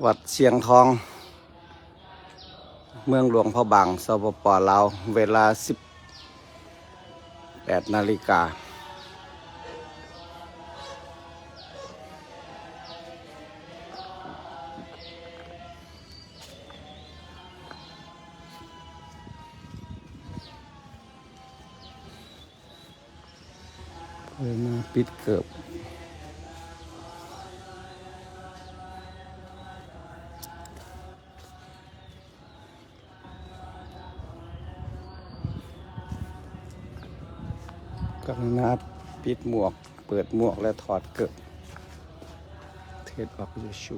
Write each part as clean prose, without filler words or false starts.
วัดเชียงทองเมืองหลวงพระบางสปป.ลาวเวลา 18 นาฬิกาเลยมาปิดเกือบกรุณาปิดหมวกเปิดหมวกและถอดเกือบเทศออกยูชู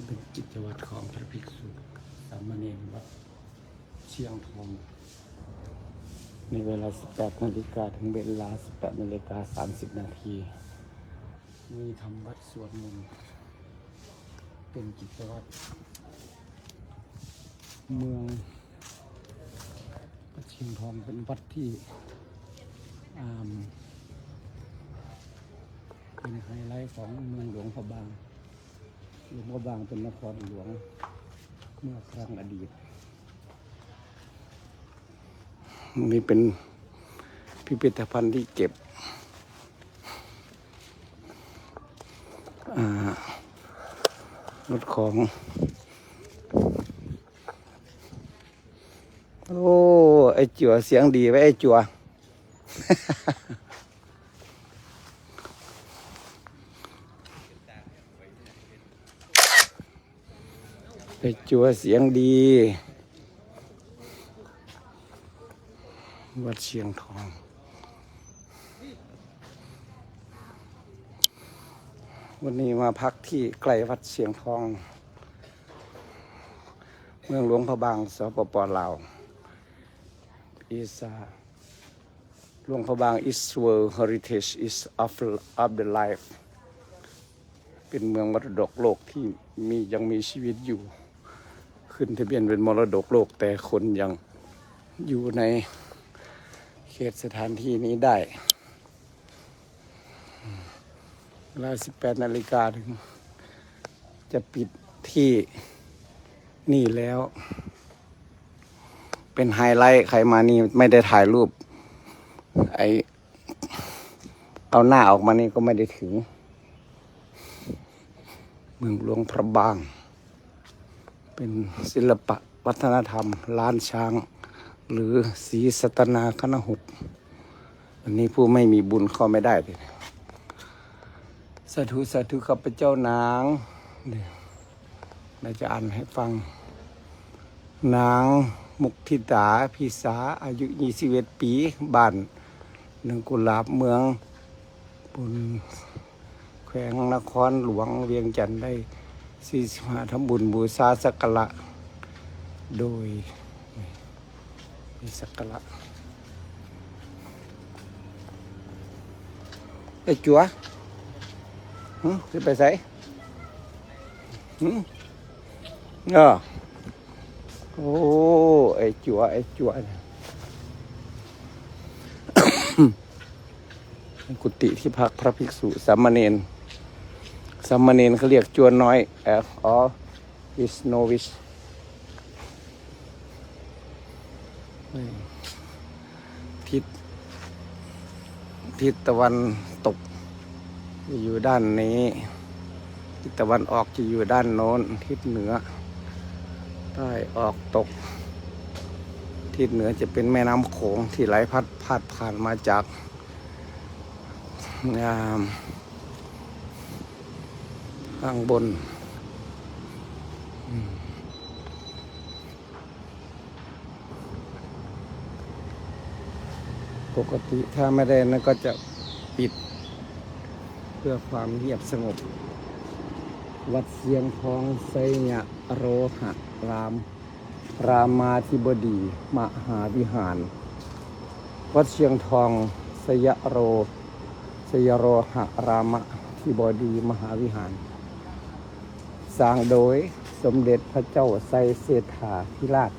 เป็นกิจวัตรของพระภิกษุสามเณรวัดเชียงทองในเวลา 18 นาฬิกาถึงเวลา 18 นาฬิกา 30 นาทีมีทำวัดสวดมนต์เป็นกิจวัตรเมืองวัดเชียงทองเป็นวัดที่เป็นไฮไลท์ของเมืองหลวงพระบางหลวงพระบางเป็นนครหลวงเมื่อครั้งอดีตนี่เป็นพิพิธภัณฑ์ที่เก็บรถของโอ้ไอจั่วเสียงดีไว้ไอจั่ว ไอจั่วเสียงดีวัดเชียงทองวันนี้มาพักที่ใกล้วัดเชียงทองเมืองหลวงพระบางสปป.ลาวหลวงพระบาง is world heritage is of the life เป็นเมืองมรดกโลกที่ยังมีชีวิตอยู่ขึ้นทะเบียนเป็นมรดกโลกแต่คนยังอยู่ในเขตสถานที่นี้ได้เวลา 18 นาฬิกาถึงจะปิดที่นี่แล้วเป็นไฮไลท์ใครมานี่ไม่ได้ถ่ายรูปเอาหน้าออกมานี่ก็ไม่ได้ถึงเมืองหลวงพระบางเป็นศิลปะวัฒนธรรมล้านช้างหรือศรีสัตนาคณหุตอันนี้ผู้ไม่มีบุญเข้าไม่ได้เลยสาธุสาธุข้าพเจ้านางเราจะอ่านให้ฟังนางมุกทิตาพิสาอายุ21 ปีบ้านหนึ่งกุหลาบเมืองบุญแขวงนครหลวงเวียงจันทร์ได้45ทำบุญบูชาสักการะโดยมีสักการะไอ้จั๋วจะไปใส่โอ้ไอ้จั๋วกุฏิที่พักพระภิกษุสามเณรเขาเรียกจั๋วน้อยis novice ทิศตะวันตกจะอยู่ด้านนี้ทิศตะวันออกจะอยู่ด้านโน้นทิศเหนือใต้ออกตกทิศเหนือจะเป็นแม่น้ำโขงที่ไหลพาดผ่านมาจากข้างบนปกติถ้าไม่ได้นั่นก็จะปิดเพื่อความเงียบสงบวัดเชียงทองไสยโรหะรามาธิบดีมหาวิหารวัดเชียงทองไสยโรหะรามธิบดีมหาวิหารสร้างโดยสมเด็จพระเจ้าไซเศรษฐาธิราช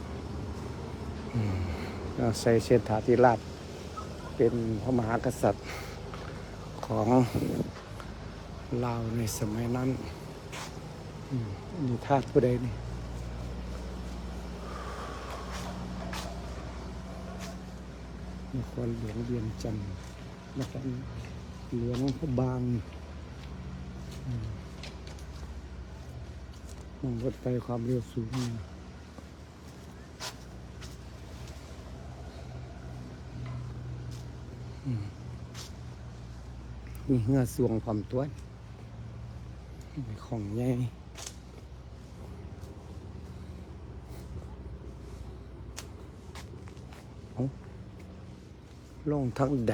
ใส่เชษฐาธิราชเป็นพระมหากษัตริย์ของลาวในสมัยนั้นนี่ทาสผู้ใดนี่นครหลวงเวียงจันทร์นครหลวงพระบางนั่งรถไฟความเร็วสูงมีเหือสวงความตัวของใหญ่ลงทั้งใด